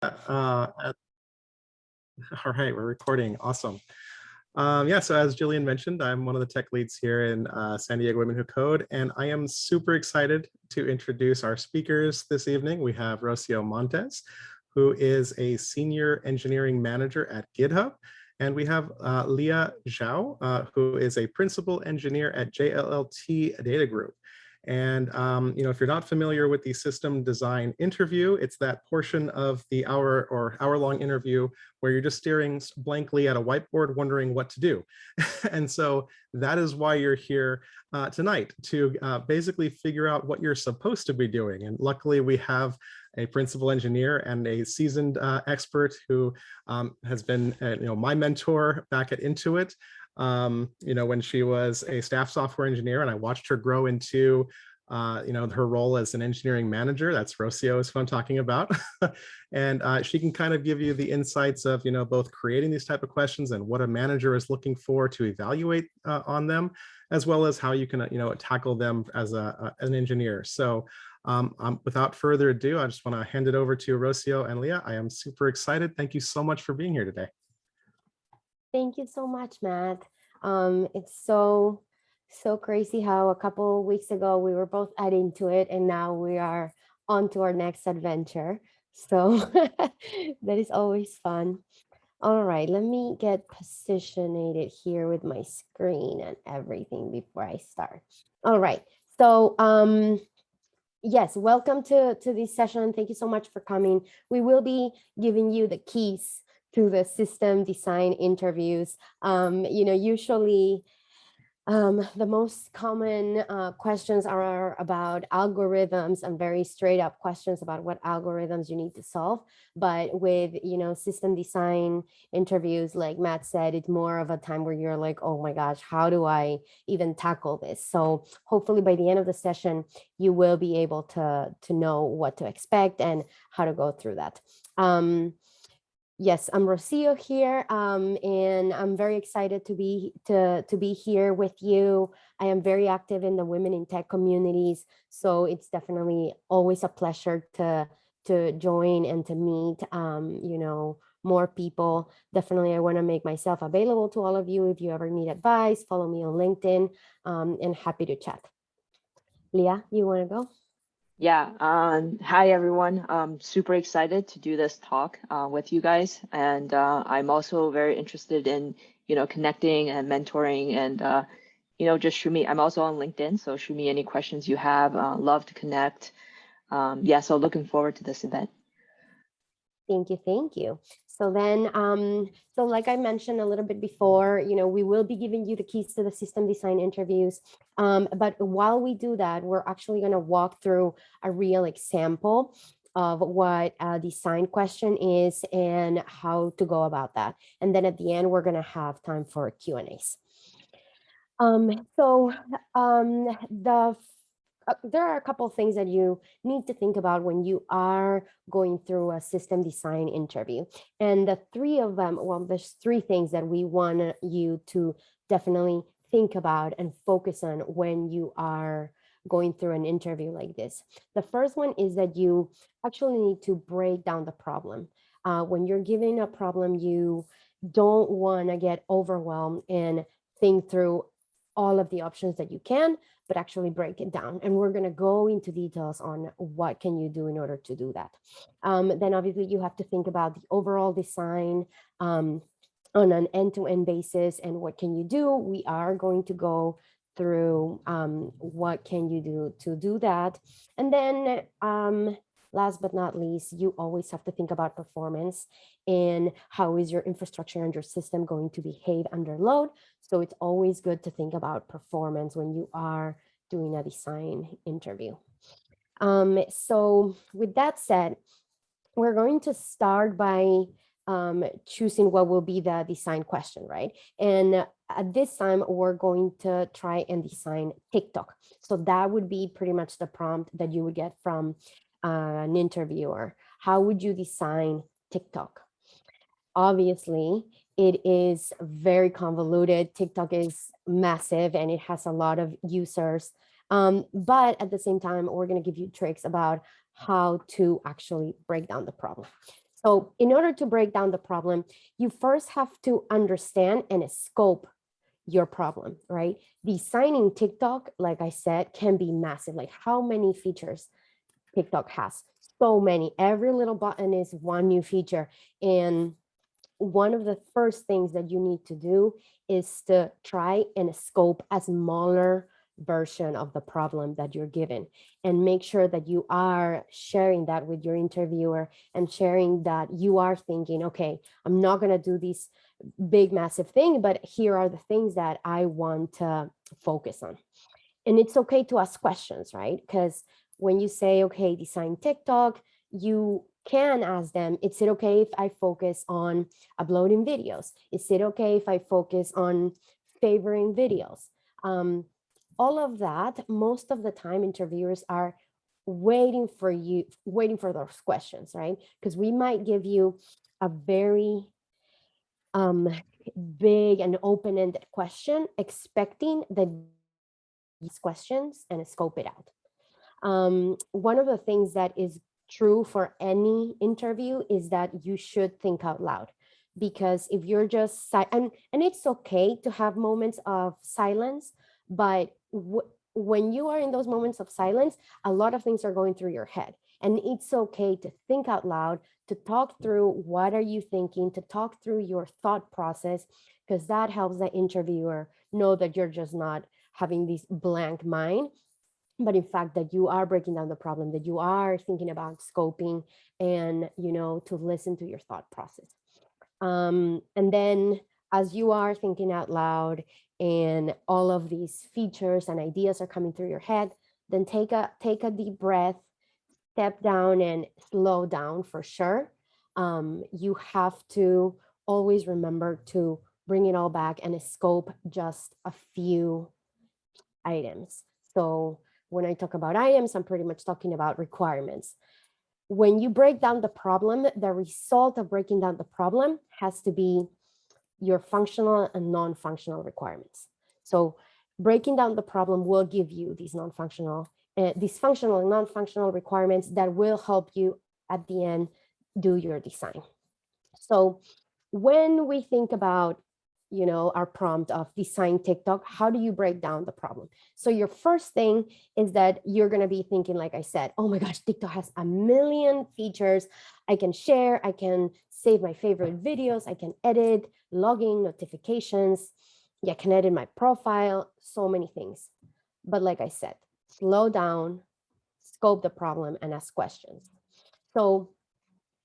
All right, we're recording. Awesome. Yeah, so as Jillian mentioned, I'm one of the tech leads here in San Diego Women Who Code, and I am super excited to introduce our speakers this evening. We have Rocio Montes, who is a senior engineering manager at GitHub, and we have Leah Zhao, who is a principal engineer at JLLT Data Group. And if you're not familiar with the system design interview, it's that portion of the hour-long interview where you're just staring blankly at a whiteboard wondering what to do. And so that is why you're here tonight, to basically figure out what you're supposed to be doing. And luckily we have a principal engineer and a seasoned expert who has been my mentor back at Intuit. When she was a staff software engineer, and I watched her grow into her role as an engineering manager. That's Rocio is who I'm talking about. And she can kind of give you the insights of both creating these type of questions and what a manager is looking for to evaluate on them, as well as how you can tackle them as an engineer. So without further ado, I just want to hand it over to Rocio and Leah. I am super excited. Thank you so much for being here today. Thank you so much, Matt. It's so crazy how a couple of weeks ago we were both adding to it, and now we are on to our next adventure. So that is always fun. All right, let me get positioned here with my screen and everything before I start. All right, so yes, welcome to this session. Thank you so much for coming. We will be giving you the keys to the system design interviews. Usually the most common questions are about algorithms and very straight up questions about what algorithms you need to solve. But with, system design interviews, like Matt said, it's more of a time where you're like, oh my gosh, how do I even tackle this? So hopefully by the end of the session, you will be able to know what to expect and how to go through that. Yes, I'm Rocio here, and I'm very excited to be here with you. I am very active in the women in tech communities, so it's definitely always a pleasure to join and to meet more people. Definitely, I want to make myself available to all of you. If you ever need advice, follow me on LinkedIn, and happy to chat. Leah, you want to go? Yeah. Hi, everyone. I'm super excited to do this talk with you guys. And I'm also very interested in, connecting and mentoring and, just shoot me. I'm also on LinkedIn, so shoot me any questions you have. Love to connect. Yeah, so looking forward to this event. Thank you. Thank you. So then, so like I mentioned a little bit before, we will be giving you the keys to the system design interviews. But while we do that, we're actually going to walk through a real example of what a design question is and how to go about that. And then at the end, we're going to have time for Q&As. There are a couple of things that you need to think about when you are going through a system design interview. And the three of them, well, there's three things that we want you to definitely think about and focus on when you are going through an interview like this. The first one is that you actually need to break down the problem. When you're given a problem, you don't want to get overwhelmed and think through all of the options that you can, but actually break it down. And we're going to go into details on what can you do in order to do that. Then obviously you have to think about the overall design on an end-to-end basis and what can you do. We are going to go through what can you do to do that. And then last but not least, you always have to think about performance and how is your infrastructure and your system going to behave under load. So it's always good to think about performance when you are doing a design interview. So with that said, we're going to start by choosing what will be the design question, right? And at this time, we're going to try and design TikTok. So that would be pretty much the prompt that you would get from an interviewer. How would you design TikTok? Obviously, it is very convoluted. TikTok is massive and it has a lot of users. But at the same time, we're going to give you tricks about how to actually break down the problem. So in order to break down the problem, you first have to understand and scope your problem, right? Designing TikTok, like I said, can be massive. Like how many features TikTok has? So many. Every little button is one new feature. And one of the first things that you need to do is to try and scope a smaller version of the problem that you're given, and make sure that you are sharing that with your interviewer, and sharing that you are thinking, okay, I'm not going to do this big massive thing, but here are the things that I want to focus on. And it's okay to ask questions, right? Because when you say, okay, design TikTok, you can ask them, is it okay if I focus on uploading videos? Is it okay if I focus on favoring videos? All of that, most of the time interviewers are waiting for those questions, right? Because we might give you a very big and open-ended question, expecting that these questions and scope it out. One of the things that is true for any interview is that you should think out loud, because if you're just and it's okay to have moments of silence, but when you are in those moments of silence, a lot of things are going through your head, and it's okay to think out loud, to talk through what are you thinking, to talk through your thought process, because that helps the interviewer know that you're just not having this blank mind, but in fact that you are breaking down the problem, that you are thinking about scoping, and to listen to your thought process. And then as you are thinking out loud and all of these features and ideas are coming through your head, then take a deep breath, step down and slow down for sure. You have to always remember to bring it all back and scope just a few items. So when I talk about items, I'm pretty much talking about requirements. When you break down the problem, the result of breaking down the problem has to be your functional and non-functional requirements. So breaking down the problem will give you these functional and non-functional requirements that will help you at the end do your design. So when we think about our prompt of design TikTok, how do you break down the problem? So your first thing is that you're going to be thinking, like I said, oh my gosh, TikTok has a million features. I can share, I can save my favorite videos, I can edit, logging, notifications, I can edit my profile, so many things. But like I said, slow down, scope the problem, and ask questions. So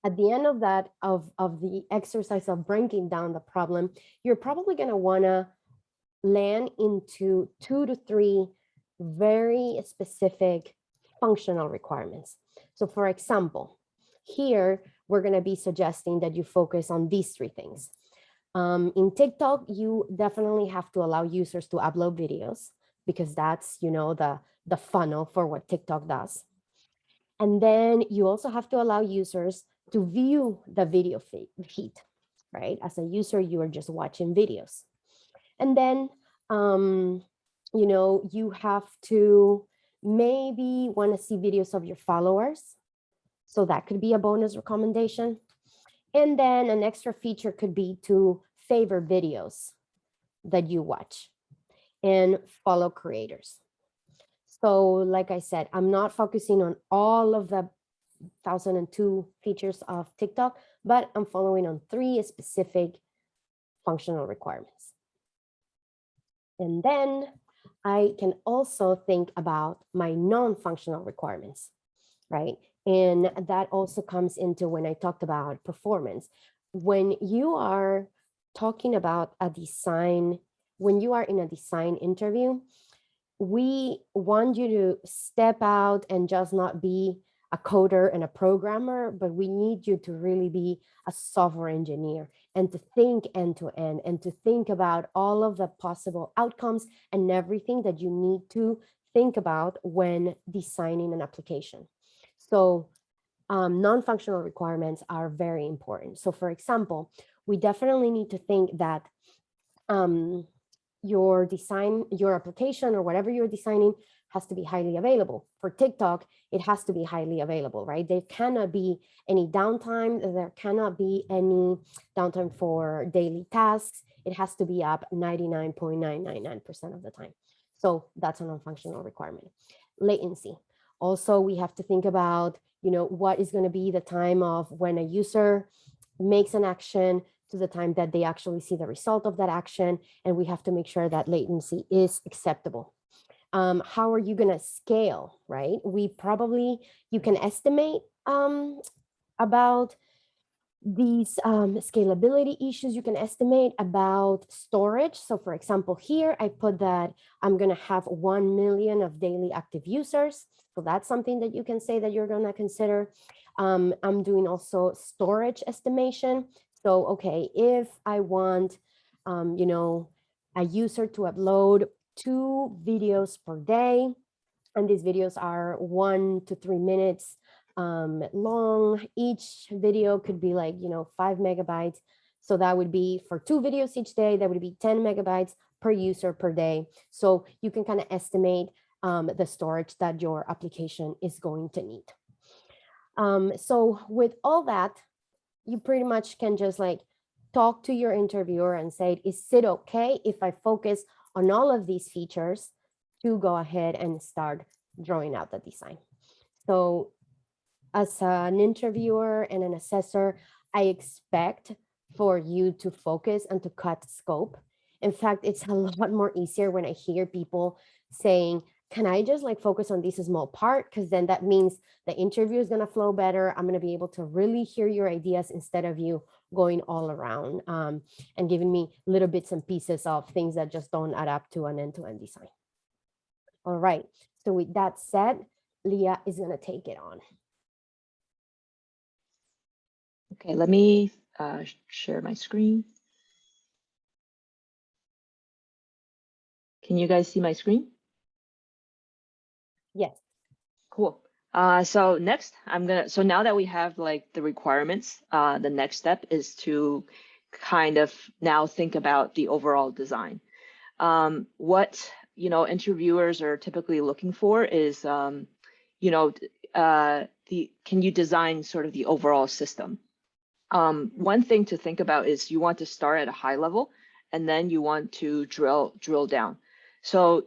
at the end of that, of the exercise of breaking down the problem, you're probably going to want to land into 2 to 3 very specific functional requirements. So for example, here, we're going to be suggesting that you focus on these 3 things. In TikTok, you definitely have to allow users to upload videos, because that's, the funnel for what TikTok does. And then you also have to allow users to view the video feed, right? As a user, you are just watching videos. And then, you have to maybe want to see videos of your followers. So that could be a bonus recommendation. And then an extra feature could be to favor videos that you watch and follow creators. So like I said, I'm not focusing on all of the 1,002 features of TikTok, but I'm following on 3 specific functional requirements. And then I can also think about my non-functional requirements, right? And that also comes into when I talked about performance. When you are talking about a design, when you are in a design interview, we want you to step out and just not be a coder and a programmer, but we need you to really be a software engineer and to think end to end and to think about all of the possible outcomes and everything that you need to think about when designing an application. So non-functional requirements are very important. So for example, we definitely need to think that your application or whatever you're designing has to be highly available. For TikTok, it has to be highly available, right? There cannot be any downtime. There cannot be any downtime for daily tasks. It has to be up 99.999% of the time. So that's a non-functional requirement. Latency. Also, we have to think about, what is going to be the time of when a user makes an action to the time that they actually see the result of that action. And we have to make sure that latency is acceptable. How are you going to scale, right? You can estimate about these scalability issues. You can estimate about storage. So for example, here I put that I'm going to have 1 million of daily active users. So that's something that you can say that you're going to consider. I'm doing also storage estimation. So, okay, if I want, a user to upload 2 videos per day, and these videos are 1 to 3 minutes long. Each video could be like, 5 megabytes. So that would be for 2 videos each day, that would be 10 megabytes per user per day. So you can kind of estimate the storage that your application is going to need. So with all that, you pretty much can just like talk to your interviewer and say, is it okay if I focus on all of these features to go ahead and start drawing out the design? So as an interviewer and an assessor, I expect for you to focus and to cut scope. In fact, it's a lot more easier when I hear people saying, can I just like focus on this small part? Because then that means the interview is going to flow better. I'm going to be able to really hear your ideas instead of you going all around and giving me little bits and pieces of things that just don't add up to an end-to-end design. All right. So with that said, Leah is going to take it on. Okay, let me share my screen. Can you guys see my screen? Yes. Cool. So next, so now that we have like the requirements, the next step is to kind of now think about the overall design. What, interviewers are typically looking for is, can you design sort of the overall system? One thing to think about is you want to start at a high level and then you want to drill down. So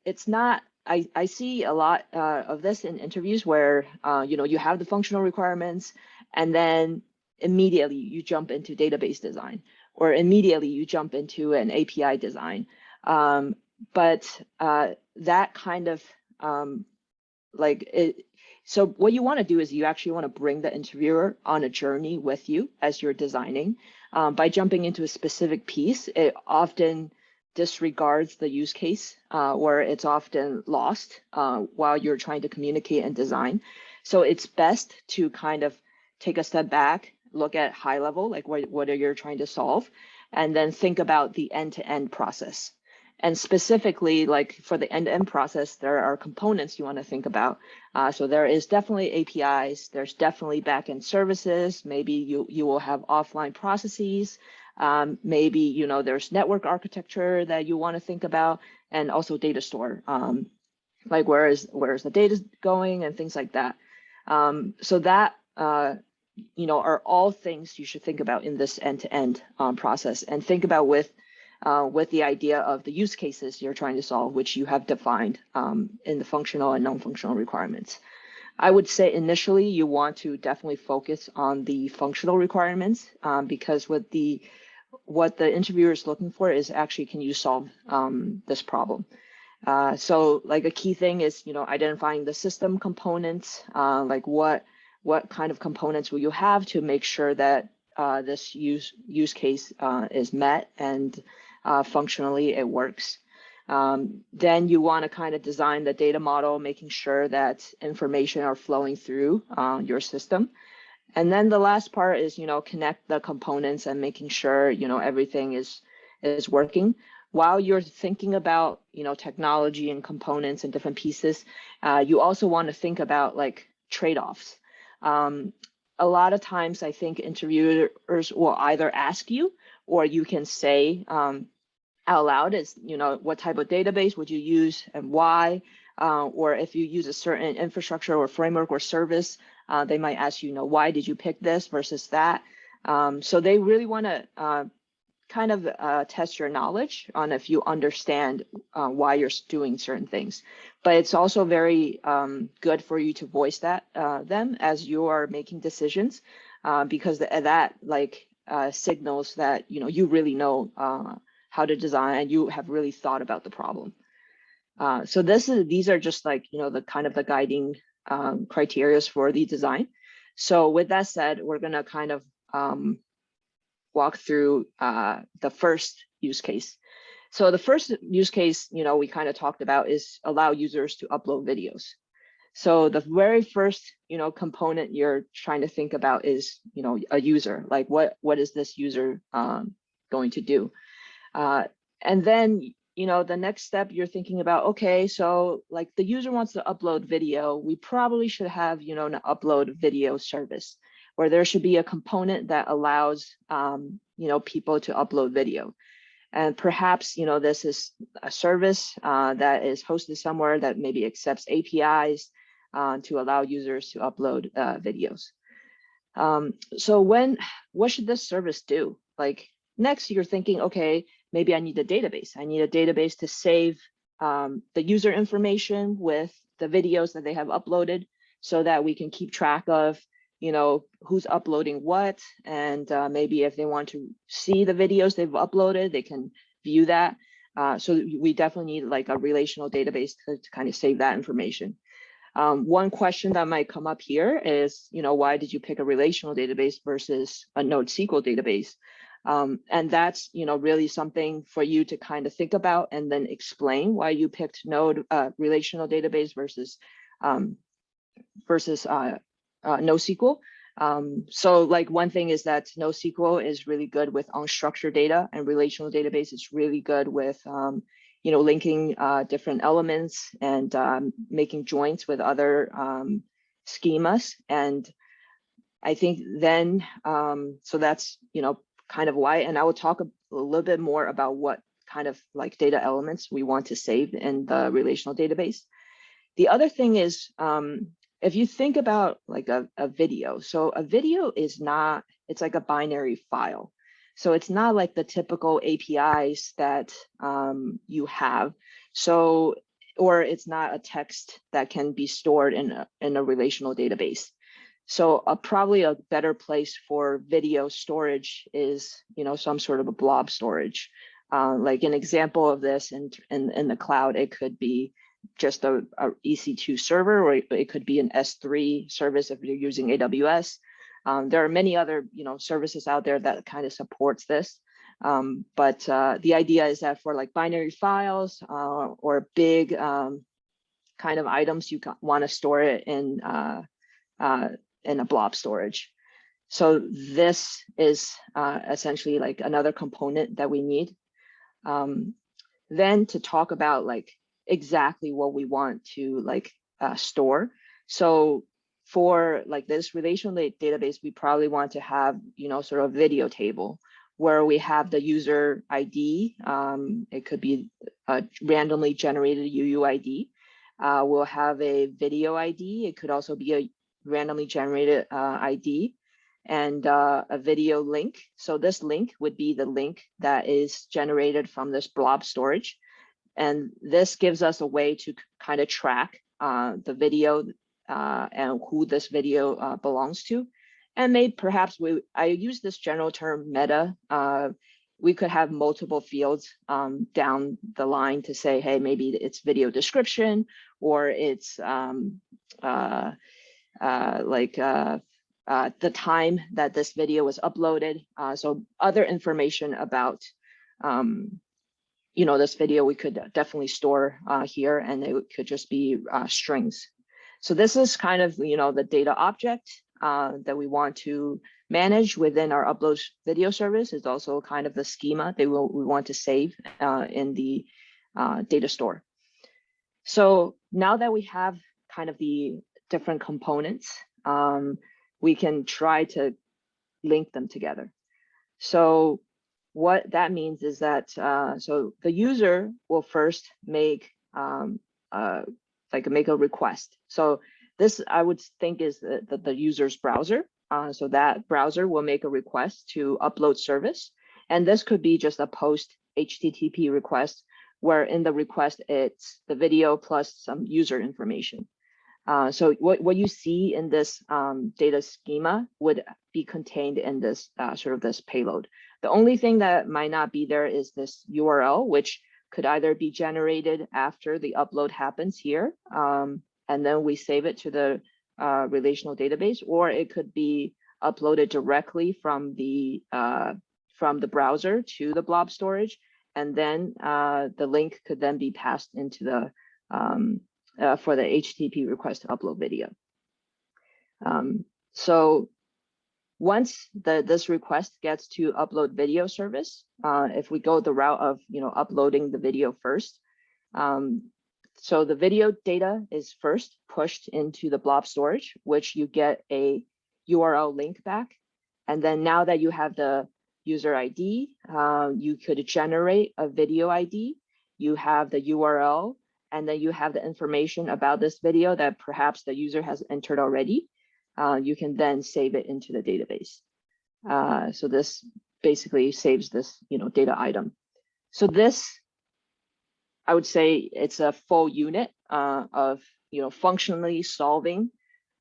it's not, I see a lot of this in interviews where, you have the functional requirements and then immediately you jump into database design or immediately you jump into an API design. But that kind of so what you want to do is you actually want to bring the interviewer on a journey with you as you're designing. By jumping into a specific piece, it often disregards the use case where it's often lost while you're trying to communicate and design. So it's best to kind of take a step back, look at high level, like what are you trying to solve, and then think about the end-to-end process. And specifically, like for the end-to-end process, there are components you want to think about. So there is definitely APIs. There's definitely backend services. Maybe you will have offline processes. Maybe there's network architecture that you want to think about, and also data store. Like where is the data going and things like that. So that are all things you should think about in this end-to-end process, and think about with the idea of the use cases you're trying to solve, which you have defined in the functional and non-functional requirements. I would say initially you want to definitely focus on the functional requirements because what the interviewer is looking for is actually, can you solve this problem? So like a key thing is, identifying the system components, like what kind of components will you have to make sure that this use case is met and functionally it works. Then you want to kind of design the data model, making sure that information are flowing through your system. And then the last part is, connect the components and making sure, everything is working. While you're thinking about, technology and components and different pieces, you also want to think about like trade-offs. A lot of times I think interviewers will either ask you, or you can say out loud is, what type of database would you use and why? or if you use a certain infrastructure or framework or service, they might ask you, why did you pick this versus that? So they really want to kind of test your knowledge on if you understand why you're doing certain things. But it's also very good for you to voice that them as you are making decisions, because that like signals that you really know how to design and you have really thought about the problem. So these are just like the kind of the guiding criteria for the design. So with that said, we're gonna kind of walk through the first use case. So the first use case, we kind of talked about is allow users to upload videos. So the very first, component you're trying to think about is, a user. Like what is this user going to do? And then, the next step you're thinking about, okay, so like the user wants to upload video, we probably should have, an upload video service, where there should be a component that allows, people to upload video. And perhaps, this is a service that is hosted somewhere that maybe accepts APIs to allow users to upload videos. So what should this service do? Like next you're thinking, okay, maybe I need a database. I need a database to save the user information with the videos that they have uploaded so that we can keep track of, who's uploading what. And maybe if they want to see the videos they've uploaded, they can view that. So we definitely need like a relational database to kind of save that information. One question that might come up here is, why did you pick a relational database versus a NoSQL database? And that's, really something for you to kind of think about and then explain why you picked relational database versus NoSQL. So like one thing is that NoSQL is really good with unstructured data, and relational database is really good with linking different elements and making joints with other schemas. And I think then, so that's, kind of why, and I will talk a little bit more about what kind of like data elements we want to save in the relational database. The other thing is, if you think about like a video, so a video is not, it's like a binary file. So it's not like the typical APIs that you have. So, or it's not a text that can be stored in a relational database. So probably a better place for video storage is, some sort of a blob storage. Like an example of this in the cloud, it could be just a EC2 server, or it could be an S3 service if you're using AWS. There are many other, services out there that kind of supports this. But the idea is that for like binary files or big kind of items, you want to store it in a blob storage. So this is essentially like another component that we need. Then to talk about like exactly what we want to like store. So for like this relational database, we probably want to have, sort of video table where we have the user ID. It could be a randomly generated UUID. We'll have a video ID. It could also be a randomly generated ID, and a video link. So this link would be the link that is generated from this blob storage. And this gives us a way to kind of track the video and who this video belongs to. And maybe perhaps I use this general term meta. We could have multiple fields down the line to say, hey, maybe it's video description, or it's the time that this video was uploaded. So other information about this video we could definitely store here, and it could just be strings. So this is kind of the data object that we want to manage within our upload video service. Is also kind of the schema that we want to save in the data store. So now that we have kind of the different components, we can try to link them together. So what that means is that so the user will first make like make a request. So this I would think is the user's browser. So that browser will make a request to upload service. And this could be just a post HTTP request where in the request, it's the video plus some user information. So what you see in this data schema would be contained in this sort of this payload. The only thing that might not be there is this URL, which could either be generated after the upload happens here, and then we save it to the relational database, or it could be uploaded directly from the browser to the blob storage, and then the link could then be passed into the for the HTTP request to upload video. So once this request gets to upload video service, if we go the route of uploading the video first, so the video data is first pushed into the blob storage, which you get a URL link back. And then now that you have the user ID, you could generate a video ID, you have the URL, and then you have the information about this video that perhaps the user has entered already. You can then save it into the database. So this basically saves this data item. So this, I would say it's a full unit of functionally solving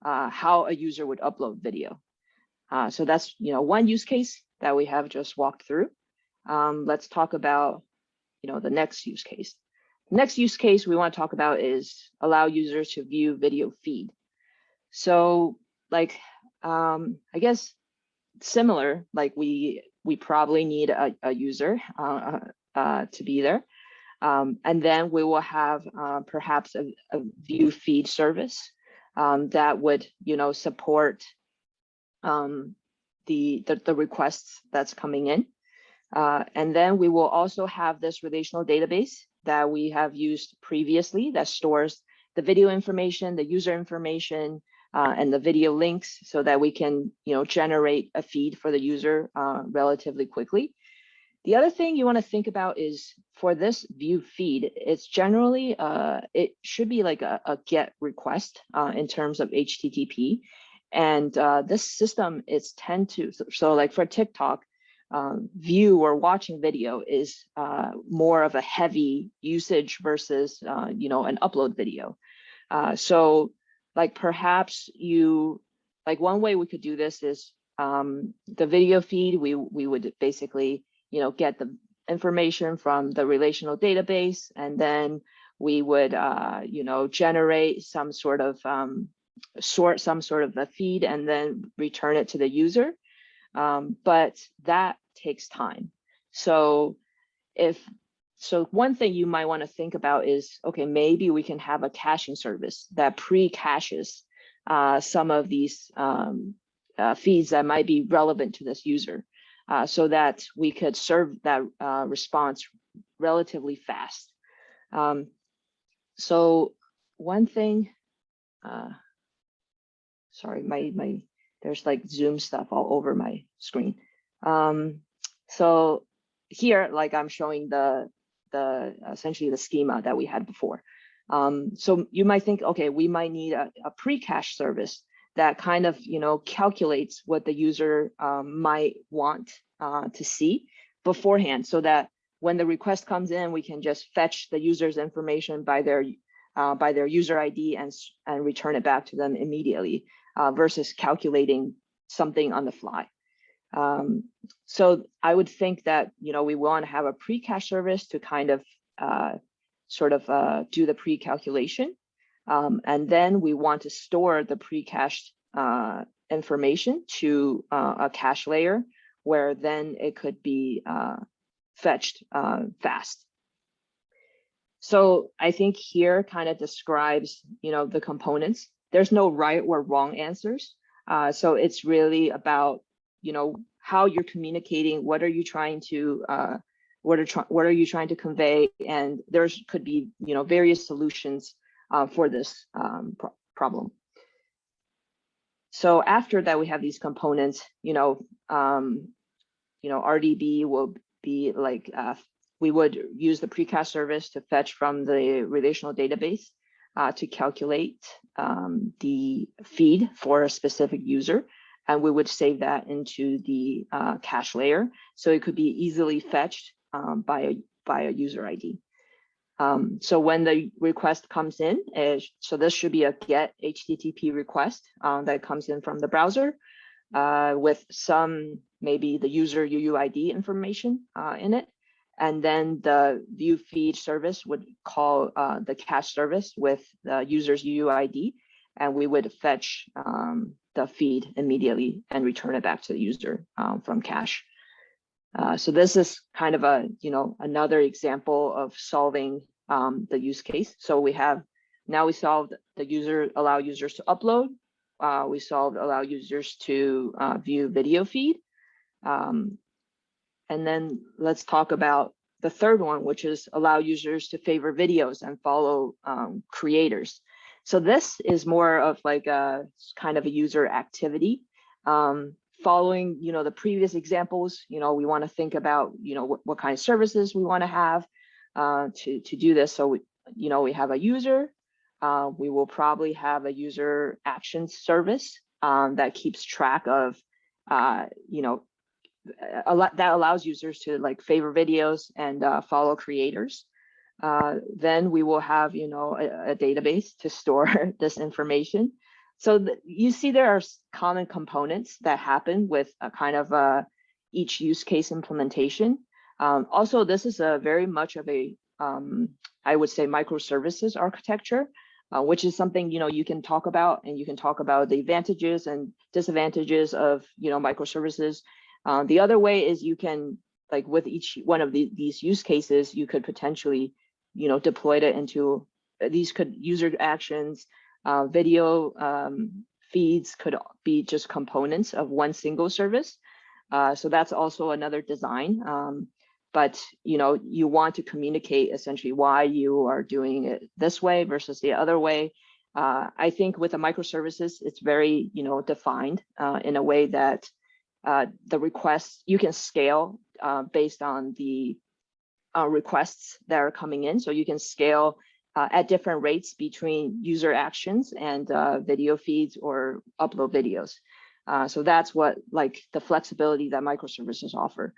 how a user would upload video. So that's one use case that we have just walked through. Let's talk about the next use case. Next use case we want to talk about is allow users to view video feed. So like I guess similar, like we probably need a user to be there. And then we will have perhaps a view feed service that would support the requests that's coming in. And then we will also have this relational database that we have used previously that stores the video information, the user information, and the video links so that we can generate a feed for the user relatively quickly. The other thing you want to think about is for this view feed, it's generally, it should be like a GET request in terms of HTTP. And this system is so like for TikTok, view or watching video is more of a heavy usage versus, an upload video. So like perhaps like one way we could do this is the video feed, we would basically, get the information from the relational database, and then we would, generate some sort of, sort some sort of a feed and then return it to the user. But that takes time. So one thing you might want to think about is, okay, maybe we can have a caching service that pre-caches some of these feeds that might be relevant to this user, so that we could serve that response relatively fast. So one thing, sorry, there's like Zoom stuff all over my screen. So here, like I'm showing essentially the schema that we had before. So you might think, okay, we might need a pre-cache service that kind of, calculates what the user might want to see beforehand, so that when the request comes in, we can just fetch the user's information by their user ID and return it back to them immediately, versus calculating something on the fly. So I would think that, we want to have a pre-cache service to kind of do the pre-calculation. And then we want to store the pre-cached information to a cache layer, where then it could be fetched fast. So I think here kind of describes, the components. There's no right or wrong answers. So it's really about, how you're communicating, what are you trying to convey, and there's could be, various solutions for this problem. So after that, we have these components, RDB will be like, we would use the precache service to fetch from the relational database. to calculate the feed for a specific user. And we would save that into the cache layer. So it could be easily fetched by a user ID. So when the request comes in, so this should be a GET HTTP request that comes in from the browser with some, maybe the user UUID information in it. And then the view feed service would call the cache service with the user's UUID, and we would fetch the feed immediately and return it back to the user from cache. So this is kind of a, another example of solving the use case. So we solved the allow users to upload. We solved allow users to view video feed. And then let's talk about the third one, which is allow users to favor videos and follow creators. So this is more of like a kind of a user activity. Following, the previous examples, we want to think about, what kind of services we want to have to do this. So, we have a user. We will probably have a user actions service that keeps track of, that allows users to like favor videos and follow creators. Then we will have, a database to store this information. So you see there are common components that happen with a kind of each use case implementation. Also, this is a very much of a, I would say, microservices architecture, which is something, you can talk about, and you can talk about the advantages and disadvantages of, microservices. The other way is you can, like with each one of these use cases, you could potentially, deploy it into, these could user actions, video feeds could be just components of one single service. So that's also another design. But, you want to communicate essentially why you are doing it this way versus the other way. I think with the microservices, it's very, defined in a way that the requests, you can scale based on the requests that are coming in. So you can scale at different rates between user actions and video feeds or upload videos. So that's what like the flexibility that microservices offer.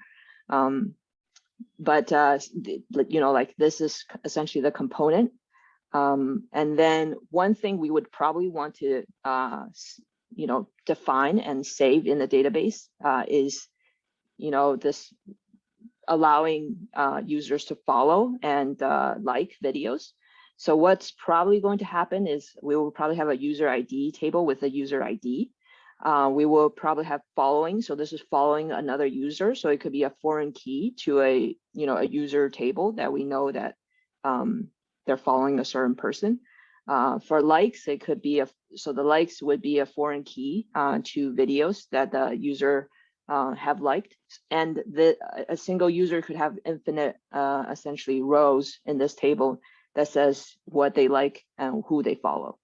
But like this is essentially the component. And then one thing we would probably want to define and save in the database is, this allowing users to follow and like videos. So what's probably going to happen is we will probably have a user ID table with a user ID. We will probably have following. So this is following another user. So it could be a foreign key to a user table that we know that they're following a certain person. For likes, it could be so the likes would be a foreign key to videos that the user have liked, and a single user could have infinite essentially rows in this table that says what they like and who they follow.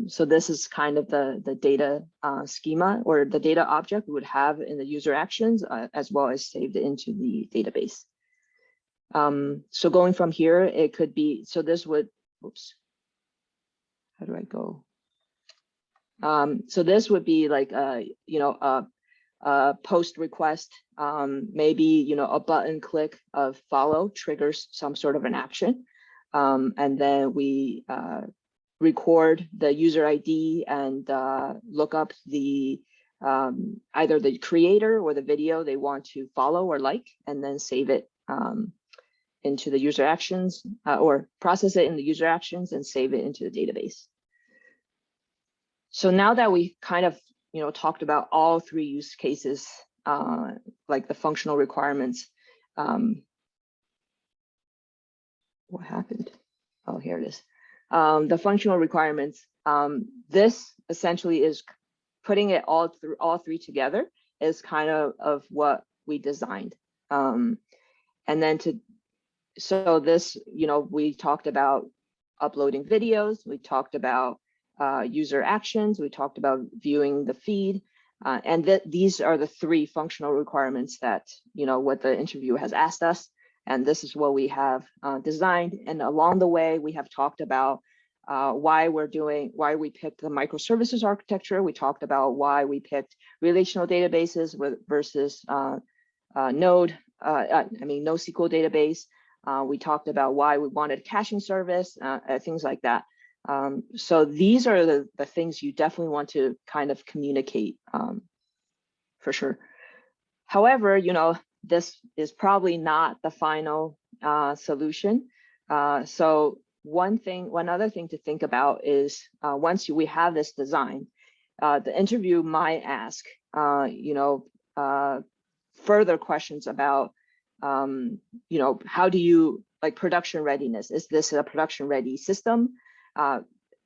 So this is kind of the data schema or the data object we would have in the user actions as well as saved into the database. So going from here, it could be, so this would, oops, how do I go? So this would be like a post request, maybe a button click of follow triggers some sort of an action, and then we record the user ID and look up the either the creator or the video they want to follow or like, and then save it into the user actions or process it in the user actions and save it into the database. So now that we kind of talked about all three use cases, like the functional requirements, what happened? Oh, here it is. The functional requirements. This essentially is putting it all three together is kind of what we designed. And then so this, we talked about uploading videos. We talked about user actions. We talked about viewing the feed. And these are the three functional requirements that, what the interviewer has asked us. And this is what we have designed. And along the way, we have talked about why we picked the microservices architecture. We talked about why we picked relational databases versus NoSQL database. We talked about why we wanted caching service, things like that. So these are the things you definitely want to kind of communicate for sure. However, this is probably not the final solution. So one other thing to think about is once we have this design, the interview might ask, further questions about, how do you like production readiness? Is this a production ready system?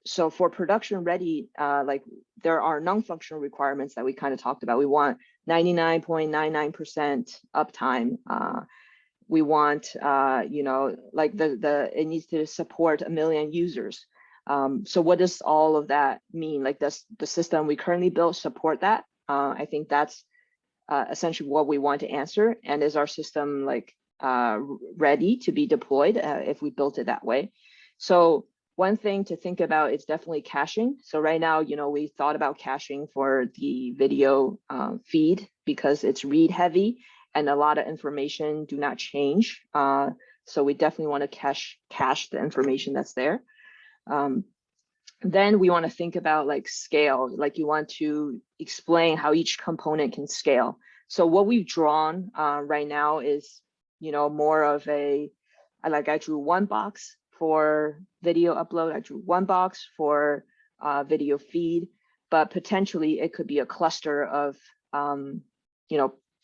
So for production ready, like there are non-functional requirements that we kind of talked about. We want 99.99% uptime. We want, like it needs to support 1 million users. So what does all of that mean? Like does the system we currently built support that? I think that's essentially what we want to answer. And is our system like ready to be deployed if we built it that way? So one thing to think about is definitely caching. So right now, we thought about caching for the video feed because it's read heavy and a lot of information do not change. So we definitely want to cache the information that's there. Then we want to think about like scale, like you want to explain how each component can scale. So what we've drawn right now is, more of I drew one box for video upload. I drew one box for video feed, but potentially it could be a cluster of,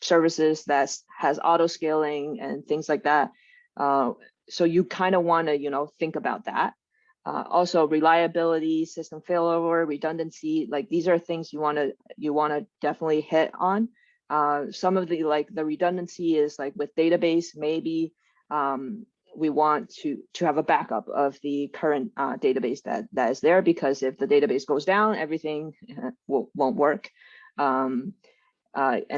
services that has auto scaling and things like that. So you kind of want to, think about that. Also reliability, system failover, redundancy, like these are things you want to definitely hit on. Some of the redundancy is like with database, maybe we want to have a backup of the current database that is there, because if the database goes down, everything won't work. And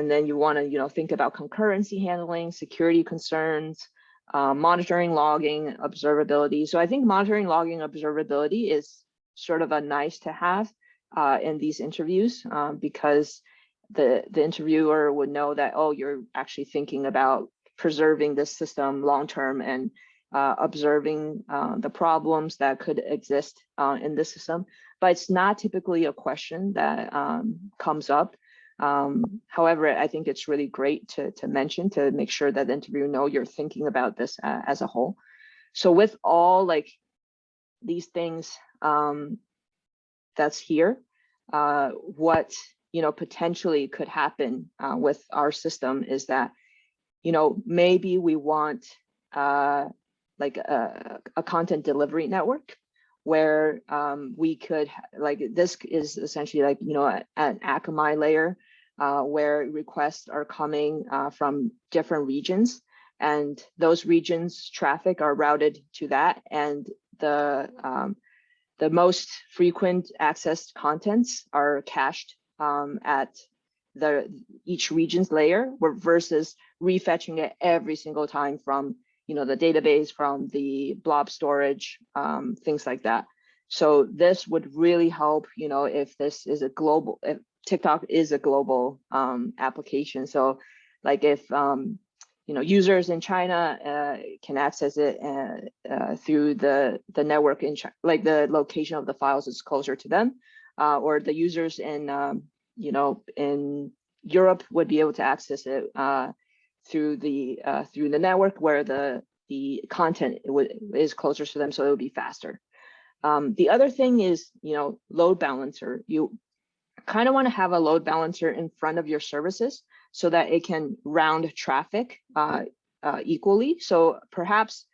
then you want to think about concurrency handling, security concerns, monitoring, logging, observability. So I think monitoring, logging, observability is sort of a nice to have in these interviews because the interviewer would know that, oh, you're actually thinking about preserving this system long-term and observing the problems that could exist in this system. But it's not typically a question that comes up. However, I think it's really great to mention to make sure that the interviewer know you're thinking about this as a whole. So with all like these things that's here, what potentially could happen with our system is that maybe we want like a content delivery network where we could this is essentially like an Akamai layer where requests are coming from different regions, and those regions traffic are routed to that, and the most frequent accessed contents are cached at each region's layer versus refetching it every single time from the database, from the blob storage, things like that. So this would really help, if this is if TikTok is a global application. So like if, users in China can access it through the network in China, like the location of the files is closer to them, or the users in, in Europe would be able to access it through the network where the content is closer to them, so it would be faster. The other thing is, load balancer. You kind of want to have a load balancer in front of your services so that it can round traffic equally. So perhaps,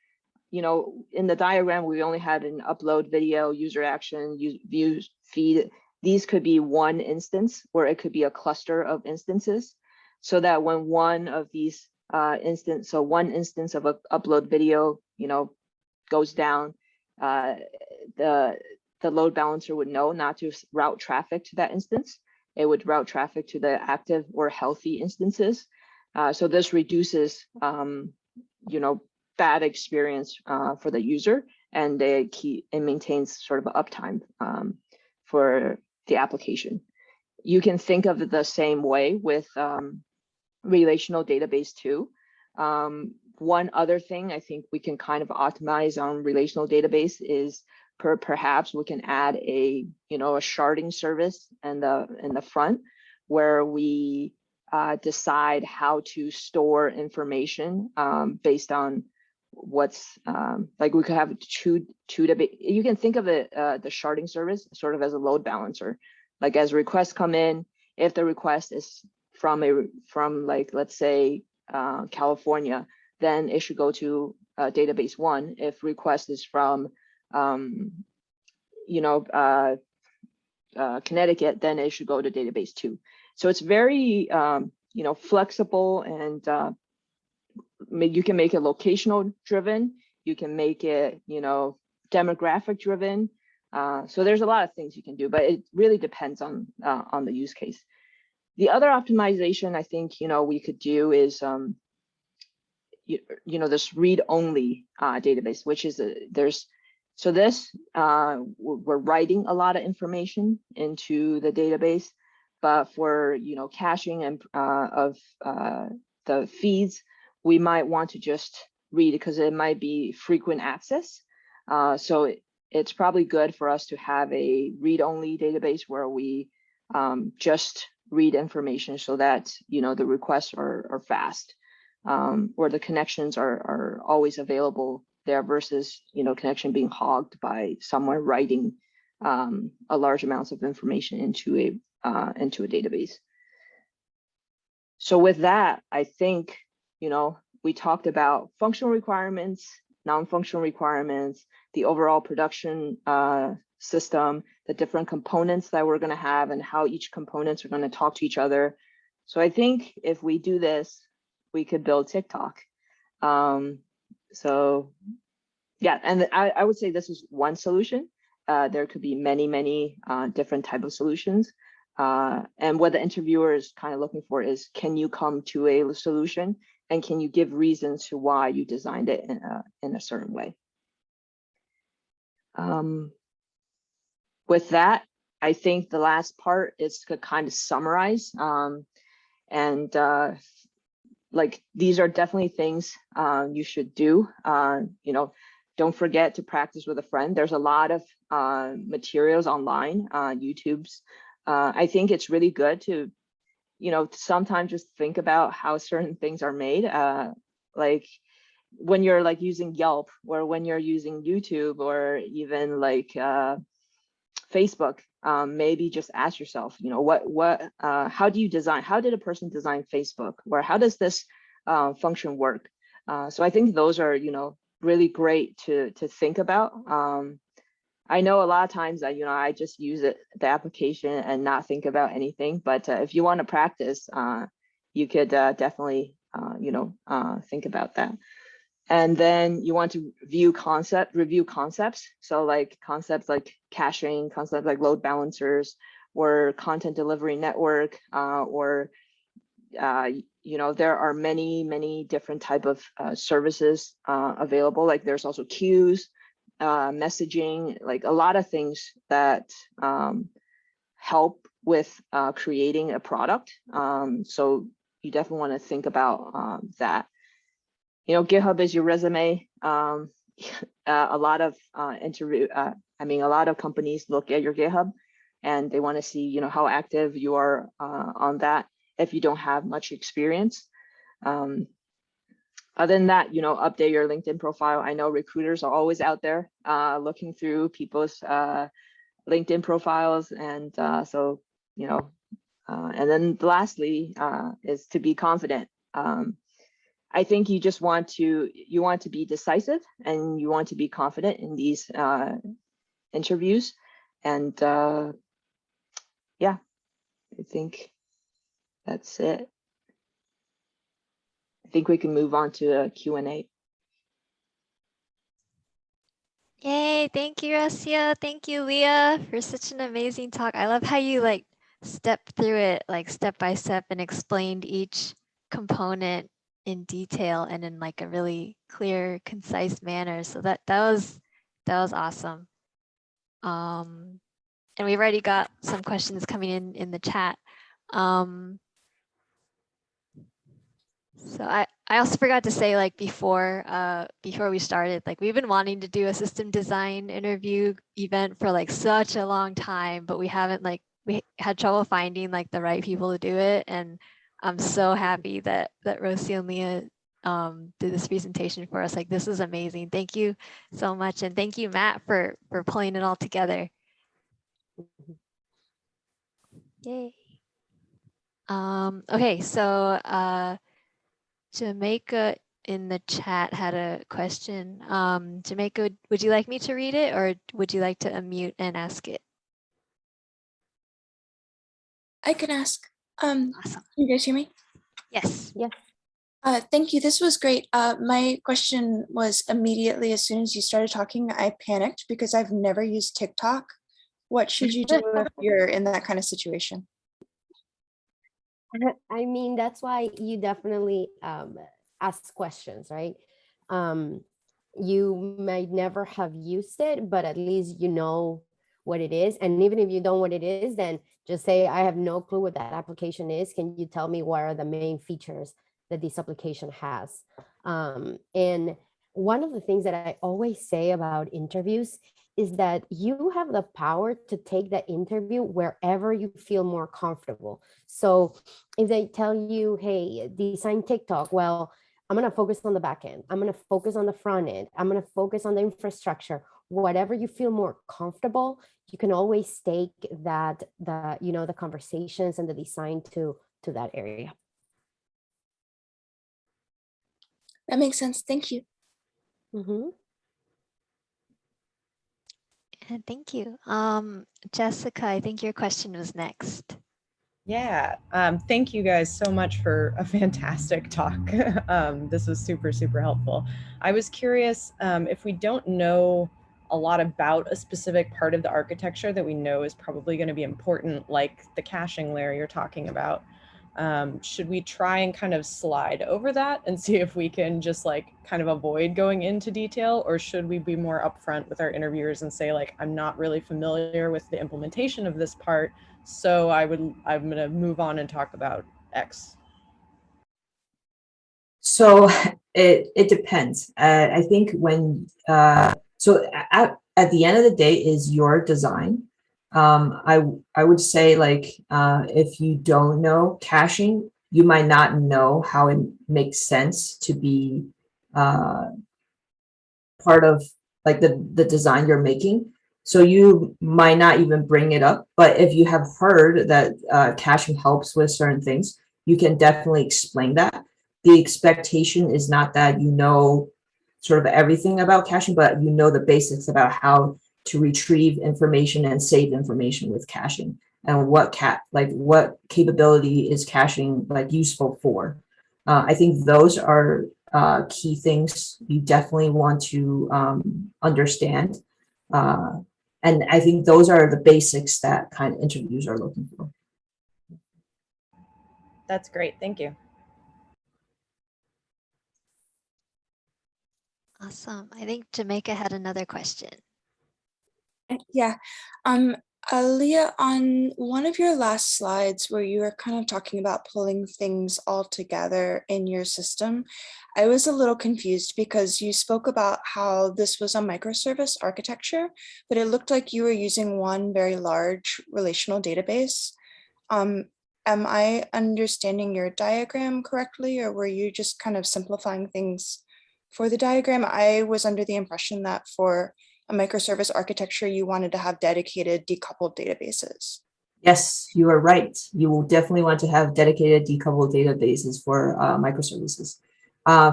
in the diagram, we only had an upload video, user action, view feed. These could be one instance, or it could be a cluster of instances, so that when one of these one instance of a upload video, goes down, the load balancer would know not to route traffic to that instance. It would route traffic to the active or healthy instances. So this reduces, bad experience for the user, and it maintains sort of uptime for the application. You can think of it the same way with relational database too. One other thing I think we can kind of optimize on relational database is perhaps we can add a sharding service in the front where we decide how to store information based on what's like we could have two you can think of it the sharding service sort of as a load balancer. Like as requests come in, if the request is from like let's say California, then it should go to database 1. If request is from Connecticut, then it should go to database 2. So it's very flexible, and you can make it locational driven. You can make it demographic driven. So there's a lot of things you can do, but it really depends on the use case. The other optimization I think we could do is this read-only database, which is we're writing a lot of information into the database, but for caching and of the feeds, we might want to just read it because it might be frequent access. So it's probably good for us to have a read-only database where we just read information so that the requests are fast, or the connections are always available there versus connection being hogged by someone writing a large amounts of information into a database. So with that, I think we talked about functional requirements, non-functional requirements, the overall production system, the different components that we're going to have, and how each components are going to talk to each other. So I think if we do this, we could build TikTok. So yeah, and I would say this is one solution. There could be many different type of solutions. And what the interviewer is kind of looking for is, can you come to a solution, and can you give reasons to why you designed it in a certain way? With that, I think the last part is to kind of summarize. Like these are definitely things you should do. Don't forget to practice with a friend. There's a lot of materials online, YouTube's. I think it's really good to, sometimes just think about how certain things are made. Like when you're like using Yelp, or when you're using YouTube, or even like Facebook, maybe just ask yourself, how do you design? How did a person design Facebook? Or how does this function work? So I think those are, really great to think about. I know a lot of times that, I just use the application and not think about anything. But if you want to practice, you could definitely, think about that. And then you want to review concepts. So like concepts like caching, concepts like load balancers, or content delivery network, or there are many different type of services available. Like there's also queues, messaging, like a lot of things that help with creating a product. So you definitely want to think about that. GitHub is your resume. A lot of a lot of companies look at your GitHub, and they want to see, how active you are on that if you don't have much experience. Other than that, update your LinkedIn profile. I know recruiters are always out there looking through people's LinkedIn profiles, and so, and then lastly is to be confident. I think you just want to be decisive, and you want to be confident in these interviews. And yeah, I think that's it. I think we can move on to a Q&A. Yay, thank you, Rocio. Thank you, Leah, for such an amazing talk. I love how you stepped through it step by step and explained each component in detail and in like a really clear, concise manner. So that was awesome. And we've already got some questions coming in the chat. So I also forgot to say, like, before we started, like, we've been wanting to do a system design interview event for like such a long time, but we haven't, like, we had trouble finding like the right people to do it. And I'm so happy that Rocio and Leah did this presentation for us. Like, this is amazing. Thank you so much. And thank you, Matt, for pulling it all together. Yay. Okay, so Jamaica in the chat had a question. Jamaica, would you like me to read it, or would you like to unmute and ask it? I can ask. Awesome. Can you guys hear me? Yes. Yes. Thank you. This was great. My question was, immediately as soon as you started talking, I panicked because I've never used TikTok. What should you do if you're in that kind of situation? I mean, that's why you definitely ask questions, right? You might never have used it, but at least you know what it is. And even if you don't know what it is, then just say, I have no clue what that application is. Can you tell me what are the main features that this application has? And one of the things that I always say about interviews is that you have the power to take the interview wherever you feel more comfortable. So if they tell you, hey, design TikTok, well, I'm going to focus on the back end. I'm going to focus on the front end. I'm going to focus on the infrastructure. Whatever you feel more comfortable, you can always take that, the conversations and the design to that area. That makes sense. Thank you. Mm-hmm. Thank you. Jessica, I think your question was next. Yeah, thank you guys so much for a fantastic talk. This was super, super helpful. I was curious if we don't know a lot about a specific part of the architecture that we know is probably going to be important, like the caching layer you're talking about. Should we try and kind of slide over that and see if we can just like kind of avoid going into detail, or should we be more upfront with our interviewers and say, like, I'm not really familiar with the implementation of this part, so I'm going to move on and talk about X? So it depends. I think when so at the end of the day is your design. I would say, like, if you don't know caching, you might not know how it makes sense to be part of like the design you're making. So you might not even bring it up, but if you have heard that caching helps with certain things, you can definitely explain that. The expectation is not that you know sort of everything about caching, but you know the basics about how to retrieve information and save information with caching, and what capability is caching like useful for. I think those are key things you definitely want to understand. And I think those are the basics that kind of interviews are looking for. That's great. Thank you. Awesome. I think Jamaica had another question. Yeah. Leah, on one of your last slides where you were kind of talking about pulling things all together in your system, I was a little confused because you spoke about how this was a microservice architecture, but it looked like you were using one very large relational database. Am I understanding your diagram correctly, or were you just kind of simplifying things for the diagram? I was under the impression that for a microservice architecture, you wanted to have dedicated decoupled databases. Yes, you are right. You will definitely want to have dedicated decoupled databases for microservices.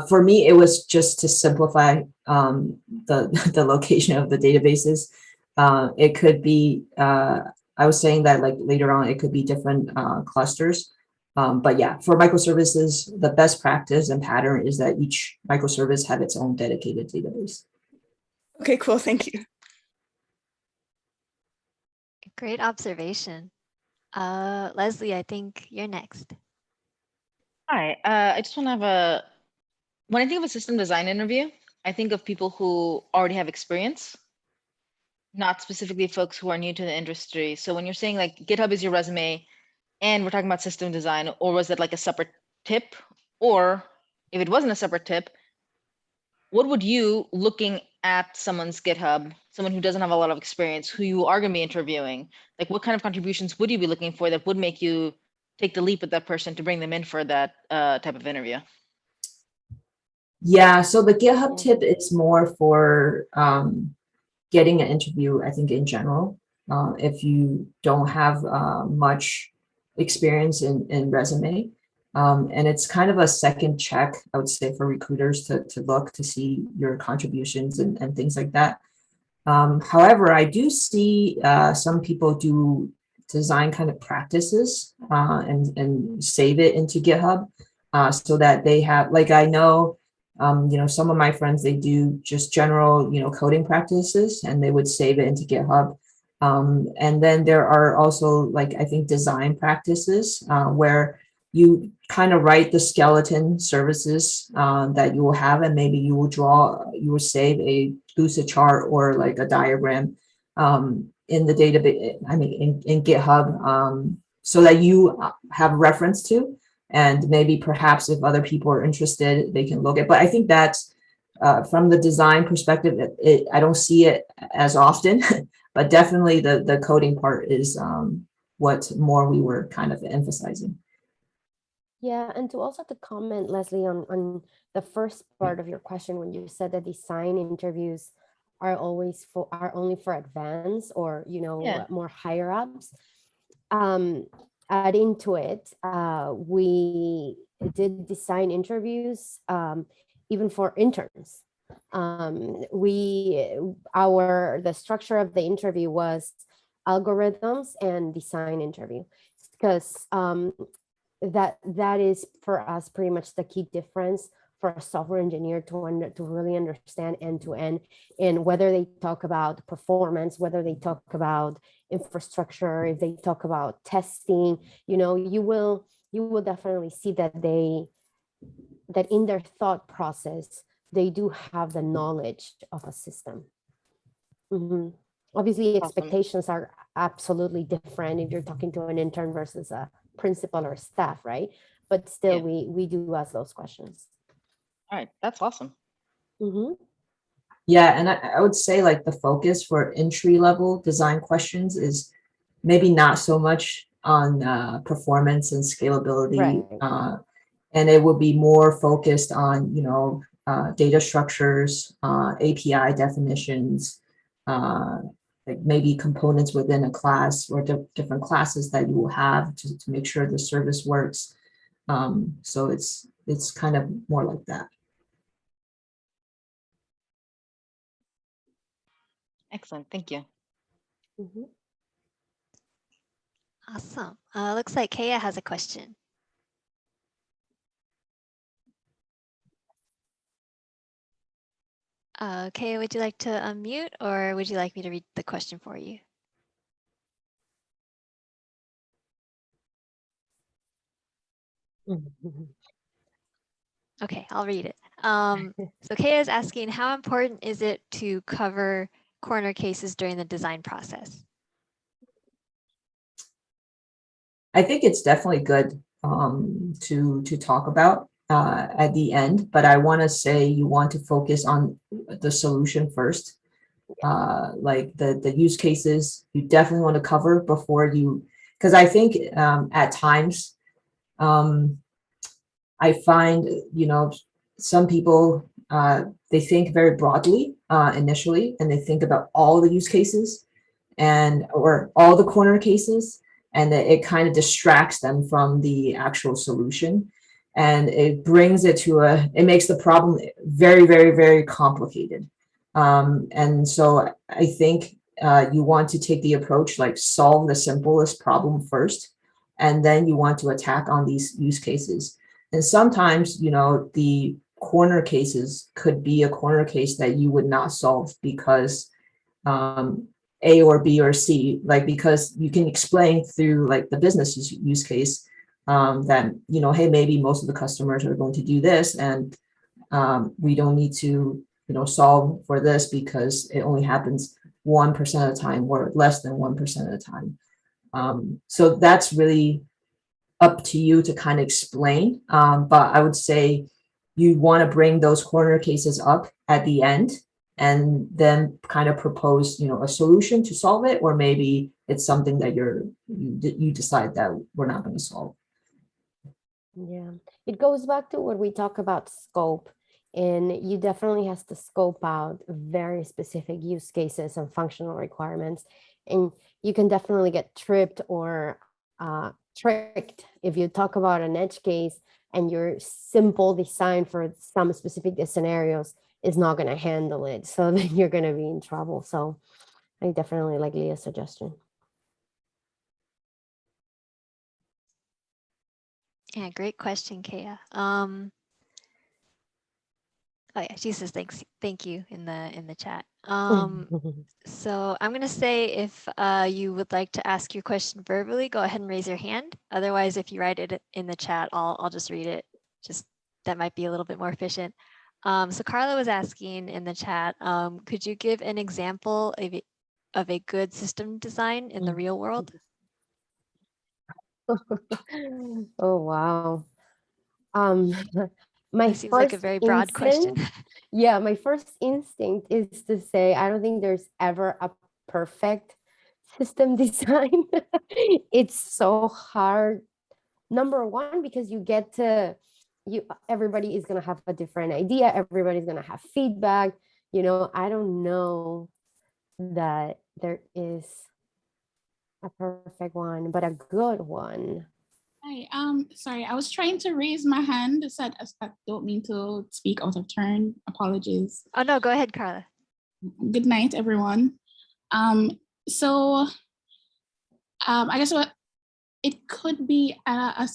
For me, it was just to simplify the location of the databases. It could be, I was saying that like later on, it could be different clusters. But yeah, for microservices, the best practice and pattern is that each microservice have its own dedicated database. Okay, cool. Thank you. Great observation. Leslie, I think you're next. Hi, I just want to have when I think of a system design interview, I think of people who already have experience, not specifically folks who are new to the industry. So when you're saying like GitHub is your resume and we're talking about system design, or was it like a separate tip? Or if it wasn't a separate tip, what would you, looking at someone's GitHub, someone who doesn't have a lot of experience, who you are going to be interviewing, like what kind of contributions would you be looking for that would make you take the leap with that person to bring them in for that type of interview? Yeah, so the GitHub tip is more for getting an interview, I think, in general. If you don't have much experience in resume. And it's kind of a second check, I would say, for recruiters to look to see your contributions and things like that. However, I do see some people do design kind of practices and save it into GitHub so that they have, like, I know, some of my friends, they do just general, coding practices and they would save it into GitHub. And then there are also, like, I think design practices where you kind of write the skeleton services that you will have, and maybe you will save a lucid chart or like a diagram in the database, in GitHub, so that you have reference to, and maybe perhaps if other people are interested, they can look at. But I think that's from the design perspective, I don't see it as often, but definitely the coding part is what more we were kind of emphasizing. Yeah, and to also to comment, Leslie, on the first part of your question when you said that design interviews are only for advanced or more higher ups. Adding to it, we did design interviews even for interns. The structure of the interview was algorithms and design interview, because that is for us pretty much the key difference for a software engineer to really understand end to end, and whether they talk about performance, whether they talk about infrastructure, if they talk about testing, you will definitely see that in their thought process, they do have the knowledge of a system. Obviously, expectations are absolutely different if you're talking to an intern versus a principal or staff, right? But still, we do ask those questions. All right, that's awesome. Yeah, and I would say, like, the focus for entry-level design questions is maybe not so much on performance and scalability, right. And it would be more focused on data structures, API definitions, like maybe components within a class or different classes that you will have to make sure the service works. So it's kind of more like that. Excellent, thank you. Awesome. Looks like Kaya has a question. Kaya, would you like to unmute, or would you like me to read the question for you? Okay, I'll read it. So Kaya is asking, how important is it to cover corner cases during the design process? I think it's definitely good to talk about at the end, but I want to say you want to focus on the solution first. Like the use cases, you definitely want to cover before you, because I think at times I find, some people, they think very broadly initially, and they think about all the use cases or all the corner cases, and it kind of distracts them from the actual solution. And it brings it it makes the problem very, very, very complicated. And so I think you want to take the approach, like, solve the simplest problem first, and then you want to attack on these use cases. And sometimes, the corner cases could be a corner case that you would not solve because A or B or C, like, because you can explain through, like, the business use case that, hey, maybe most of the customers are going to do this, and we don't need to, solve for this because it only happens 1% of the time or less than 1% of the time. So that's really up to you to kind of explain. But I would say you want to bring those corner cases up at the end and then kind of propose, a solution to solve it, or maybe it's something that you decide that we're not going to solve. Yeah, it goes back to what we talk about scope, and you definitely has to scope out very specific use cases and functional requirements, and you can definitely get tripped or tricked if you talk about an edge case and your simple design for some specific scenarios is not going to handle it. So then you're going to be in trouble. So I definitely like Leah's suggestion. Yeah, great question, Kea. Oh yeah, she says thank you in the chat. So I'm gonna say if you would like to ask your question verbally, go ahead and raise your hand. Otherwise, if you write it in the chat, I'll just read it. Just that might be a little bit more efficient. So Carla was asking in the chat, could you give an example of a good system design in the real world? Oh wow. My That seems like a very broad question. Yeah, my first instinct is to say I don't think there's ever a perfect system design. It's so hard. Number one, because everybody is gonna have a different idea. Everybody's gonna have feedback. I don't know that there is a perfect one, but a good one. Hi, sorry, I was trying to raise my hand. I don't mean to speak out of turn. Apologies. Oh no, go ahead, Carla. Good night, everyone. So I guess it could be a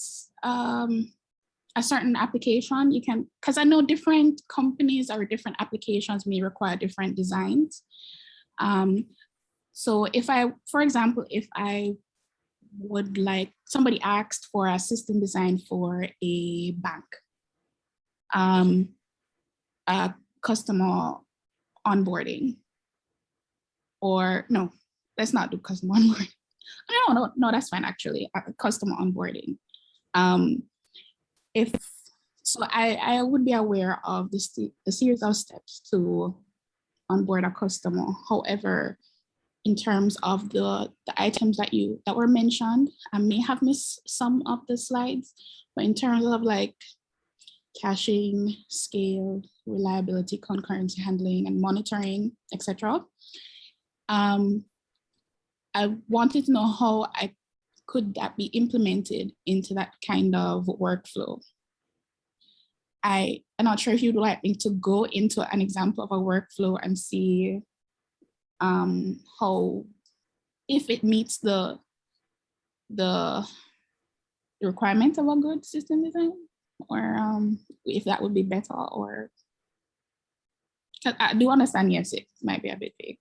certain application you can, because I know different companies or different applications may require different designs. So for example, if I would like, somebody asked for a system design for a bank, a customer onboarding, or no, let's not do customer onboarding. No, that's fine actually, customer onboarding. I would be aware of the series of steps to onboard a customer. However, in terms of the items that were mentioned, I may have missed some of the slides, but in terms of like caching, scale, reliability, concurrency handling, and monitoring, etc. I wanted to know how could that be implemented into that kind of workflow. I'm not sure if you'd like me to go into an example of a workflow and see how, if it meets the requirements of a good system design, or if that would be better, or I do understand, yes, it might be a bit vague.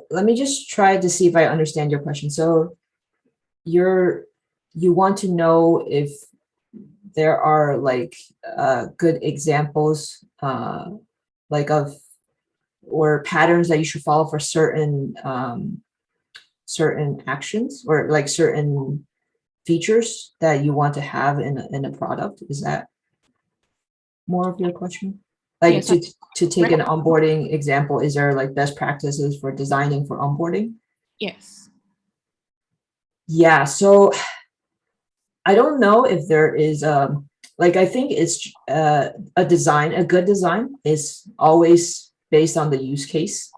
Let me just try to see if I understand your question. So you want to know if there are like good examples like of or patterns that you should follow for certain certain actions or like certain features that you want to have in a product. Is that more of your question? Like yes, to take an onboarding example, is there like best practices for designing for onboarding? Yes. Yeah, so I don't know if there is like I think it's a good design is always based on the use case.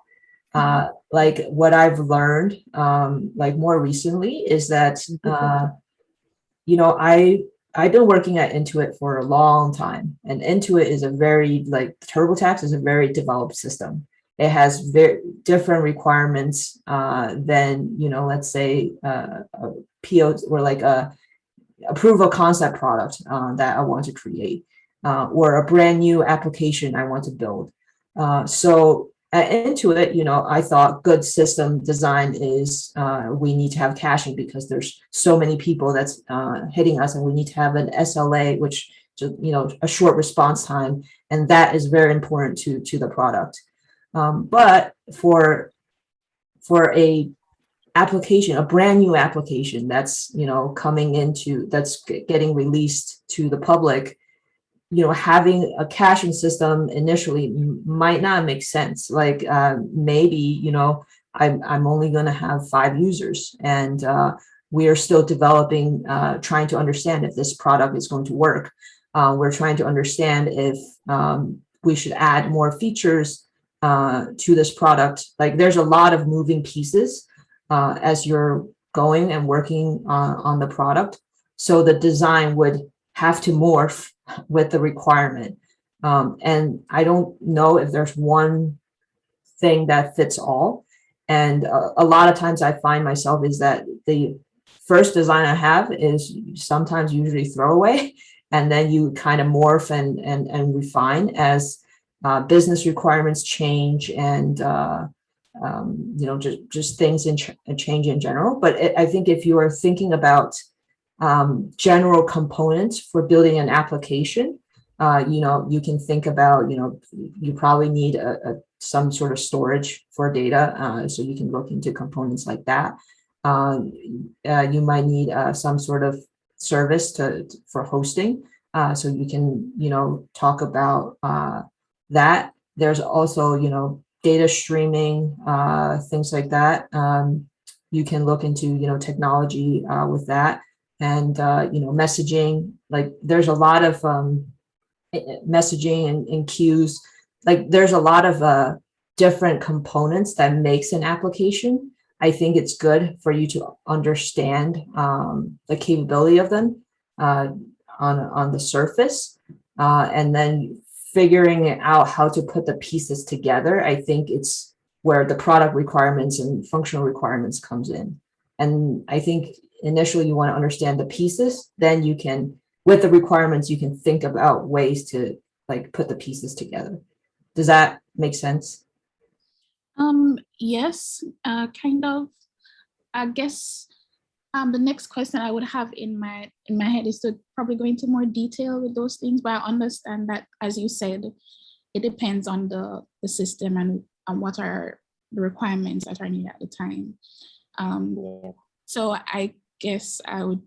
Like what I've learned like more recently is that I've been working at Intuit for a long time, and Intuit is a very TurboTax is a very developed system. It has very different requirements than let's say a PO or like a proof of concept product that I want to create or a brand new application I want to build. So into it, I thought good system design is we need to have caching because there's so many people that's hitting us, and we need to have an SLA, which a short response time, and that is very important to the product. But for a application, a brand new application that's that's getting released to the public, having a caching system initially might not make sense. Like maybe, I'm only going to have 5 users, and we are still developing, trying to understand if this product is going to work. We're trying to understand if we should add more features to this product. Like there's a lot of moving pieces as you're going and working on the product. So the design would have to morph with the requirement. And I don't know if there's one thing that fits all. And a lot of times I find myself is that the first design I have is sometimes usually throwaway, and then you kind of morph and refine as business requirements change and just things change in general. But I think if you are thinking about general components for building an application, you can think about, you probably need some sort of storage for data, so you can look into components like that. You might need some sort of service for hosting, so you can, talk about that. There's also, data streaming, things like that. You can look into, technology with that. And, messaging, like there's a lot of messaging and queues. Like there's a lot of different components that makes an application. I think it's good for you to understand the capability of them on the surface, and then figuring out how to put the pieces together. I think it's where the product requirements and functional requirements comes in. And I think initially you want to understand the pieces, then you can, with the requirements, you can think about ways to like put the pieces together. Does that make sense? Yes, kind of. I guess the next question I would have in my head is to probably go into more detail with those things, but I understand that, as you said, it depends on the system and what are the requirements that are needed at the time. So I guess I would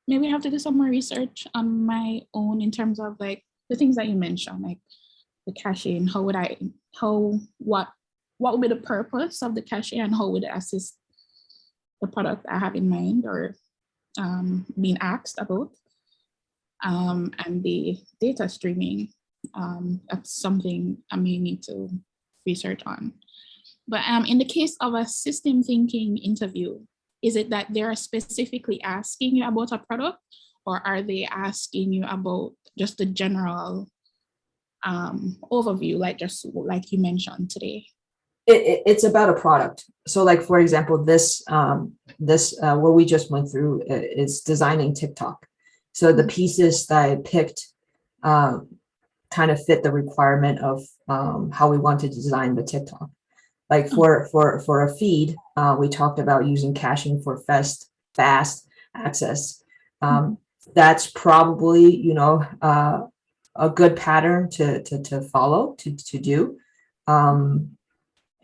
maybe have to do some more research on my own in terms of like the things that you mentioned, like the caching. What would be the purpose of the caching, and how would it assist the product I have in mind or being asked about, and the data streaming. That's something I may need to research on. But in the case of a system thinking interview, is it that they're specifically asking you about a product, or are they asking you about just the general overview, like you mentioned today? It's about a product. So like, for example, this what we just went through is designing TikTok. So the pieces that I picked kind of fit the requirement of how we want to design the TikTok. Like for a feed, we talked about using caching for fast access. That's probably, a good pattern to follow, to do.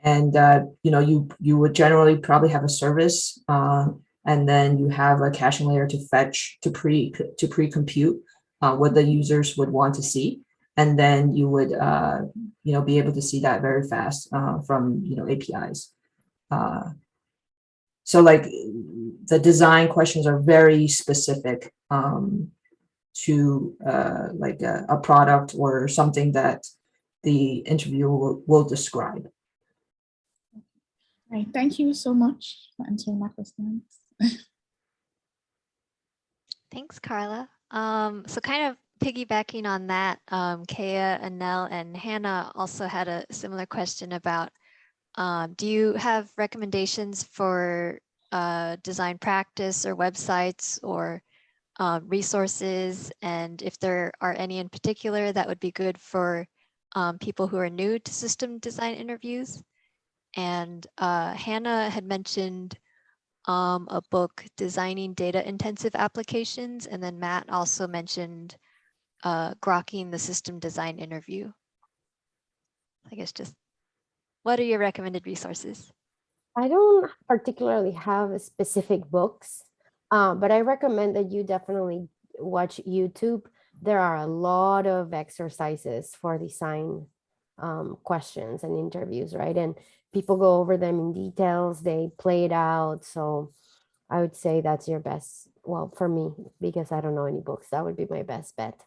And you would generally probably have a service, and then you have a caching layer to fetch, to pre-compute what the users would want to see, and then you would be able to see that very fast from APIs. So like the design questions are very specific to like a product or something that the interviewer will describe. Right. Thank you so much for answering my questions. Thanks, Carla. So kind of piggybacking on that, Kea, Anel, and Hannah also had a similar question about, do you have recommendations for design practice or websites or resources? And if there are any in particular that would be good for people who are new to system design interviews? And Hannah had mentioned a book, Designing Data-Intensive Applications. And then Matt also mentioned grokking the system design interview. I guess just, what are your recommended resources? I don't particularly have specific books, but I recommend that you definitely watch YouTube. There are a lot of exercises for design questions and interviews, right? And people go over them in details, they play it out. So I would say that's your best, well, for me, because I don't know any books, that would be my best bet.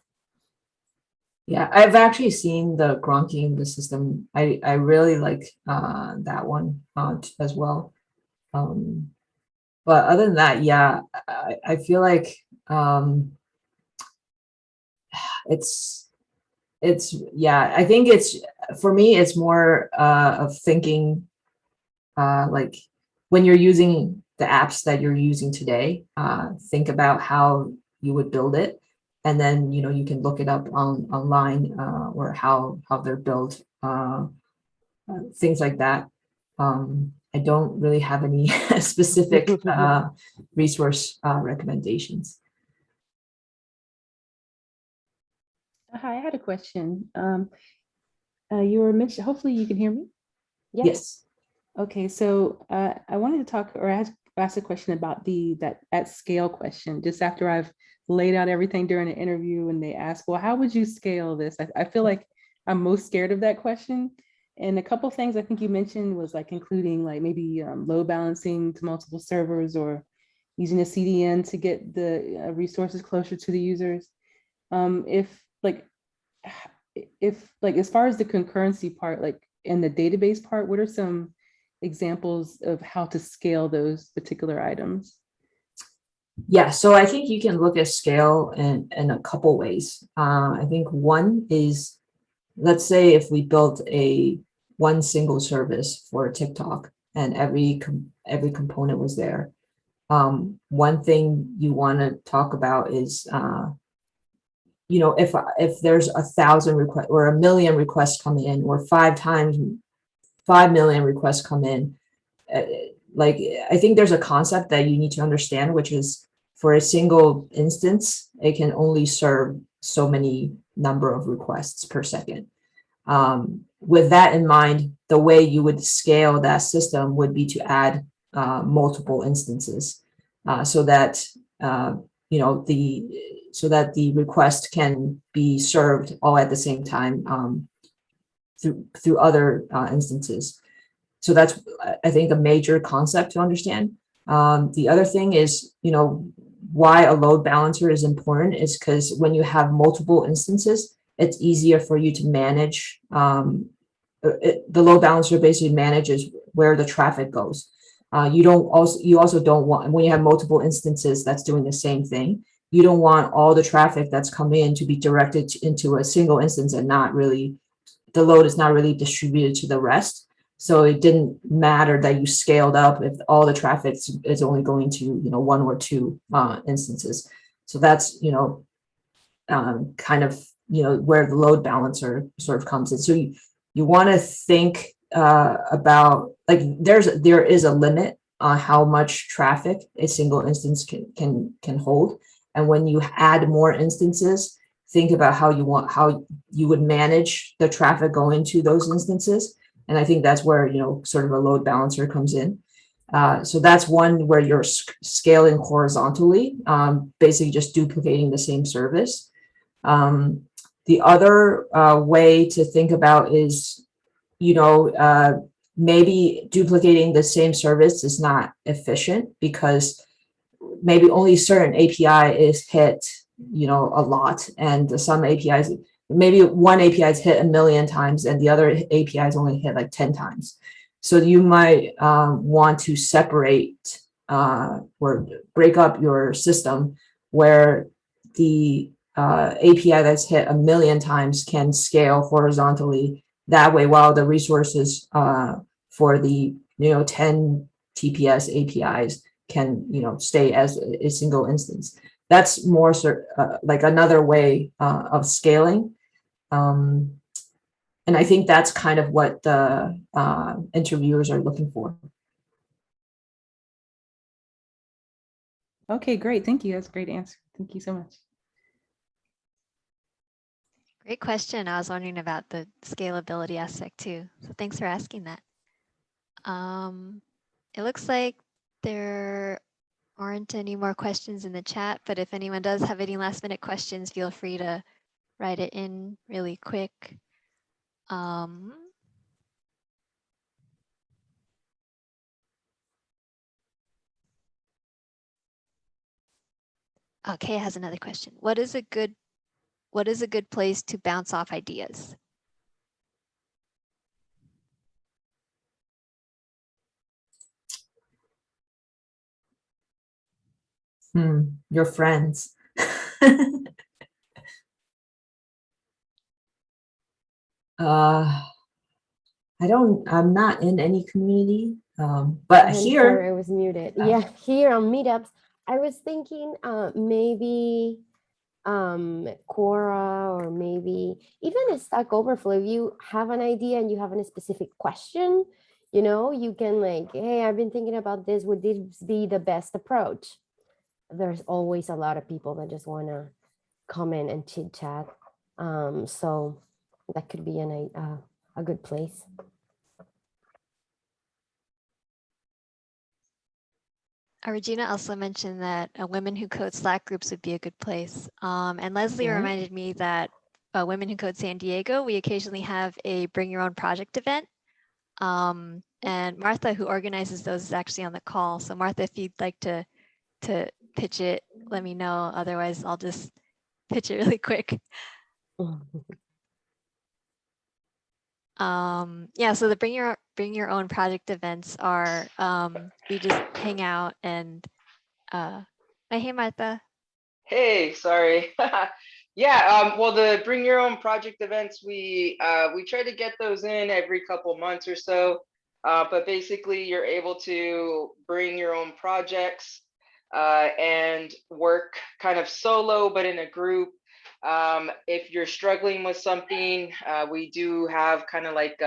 Yeah, I've actually seen the grokking the system. I really like that one as well. But other than that, yeah, I feel like it's yeah, I think it's, for me, it's more of thinking like when you're using the apps that you're using today, think about how you would build it. And then, you know, you can look it up online or how they're built, things like that. I don't really have any specific resource recommendations. Hi, I had a question. You were mentioned, hopefully you can hear me. Yes. Okay, so I wanted to talk or ask a question about that at scale question, just after I've laid out everything during the interview and they ask, well, how would you scale this? I feel like I'm most scared of that question. And a couple of things I think you mentioned was like including like maybe load balancing to multiple servers or using a CDN to get the resources closer to the users. If as far as the concurrency part, like in the database part, what are some examples of how to scale those particular items? Yeah, so I think you can look at scale in a couple ways. I think one is, let's say if we built one single service for TikTok and every component was there. One thing you want to talk about is, you know, if there's 1,000 requests or 1 million requests come in, or 5 million requests come in, like I think there's a concept that you need to understand, which is for a single instance, it can only serve so many number of requests per second. With that in mind, the way you would scale that system would be to add multiple instances, so that you know, so that the request can be served all at the same time through other instances. So that's, I think, a major concept to understand. The other thing is, you know, why a load balancer is important is because when you have multiple instances, it's easier for you to manage. The load balancer basically manages where the traffic goes. You also don't want, when you have multiple instances that's doing the same thing, you don't want all the traffic that's coming in to be directed into a single instance and not really, the load is not really distributed to the rest. So it didn't matter that you scaled up if all the traffic is only going to, you know, 1 or 2 instances. So that's, you know, kind of, you know, where the load balancer sort of comes in. So you want to think about, like, there is a limit on how much traffic a single instance can hold. And when you add more instances, think about how you would manage the traffic going to those instances. And I think that's where, you know, sort of a load balancer comes in. So that's one where you're scaling horizontally, basically just duplicating the same service. The other way to think about is, you know, maybe duplicating the same service is not efficient because maybe only certain API is hit, you know, a lot, and some APIs, maybe one API is hit 1 million times and the other API is only hit like 10 times. So you might want to separate or break up your system where the API that's hit 1 million times can scale horizontally. That way, while the resources for the, you know, 10 TPS APIs can, you know, stay as a single instance. That's more like another way of scaling. And I think that's kind of what the interviewers are looking for. Okay, great. Thank you. That's a great answer. Thank you so much. Great question. I was wondering about the scalability aspect too. So thanks for asking that. It looks like there aren't any more questions in the chat, but if anyone does have any last minute questions, feel free to write it in really quick. Okay, has another question. What is a good place to bounce off ideas? Your friends. I'm not in any community, but I'm here. sorry, I was muted. Yeah, here on meetups, I was thinking maybe Quora, or maybe even a Stack Overflow. If you have an idea and you have a specific question, you know, you can like, hey, I've been thinking about this. Would this be the best approach? There's always a lot of people that just want to comment and chit chat. So that could be a good place. Regina also mentioned that Women Who Code Slack groups would be a good place. And Leslie reminded me that Women Who Code San Diego, we occasionally have a bring your own project event. And Martha, who organizes those, is actually on the call. So Martha, if you'd like to pitch it, let me know. Otherwise, I'll just pitch it really quick. Yeah, so the bring your own project events are we just hang out and hey Martha. Hey, sorry. Yeah, well, the bring your own project events, we try to get those in every couple months or so. But basically, you're able to bring your own projects and work kind of solo, but in a group. If you're struggling with something, we do have kind of like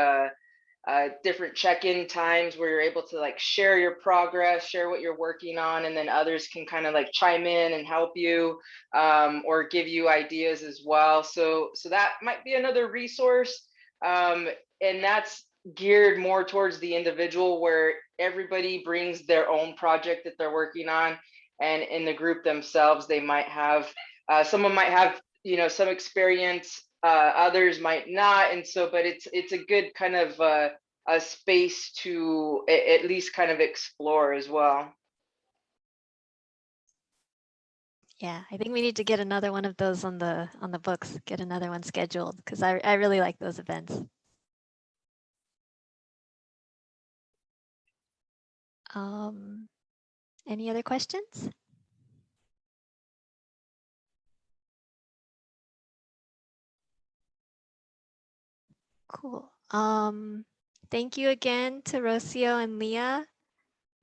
different check-in times where you're able to like share your progress, share what you're working on, and then others can kind of like chime in and help you or give you ideas as well. So that might be another resource, and that's geared more towards the individual, where everybody brings their own project that they're working on, and in the group themselves they might have someone might have, you know, some experience, others might not, and so but it's a good kind of a space to at least kind of explore as well. Yeah, I think we need to get another one of those on the books, get another one scheduled, because I really like those events. Any other questions? Cool. Thank you again to Rocio and Leah,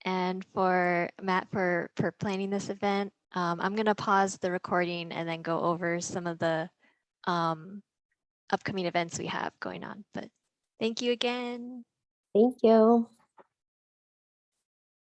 and for Matt for planning this event. I'm gonna pause the recording and then go over some of the upcoming events we have going on. But thank you again. Thank you.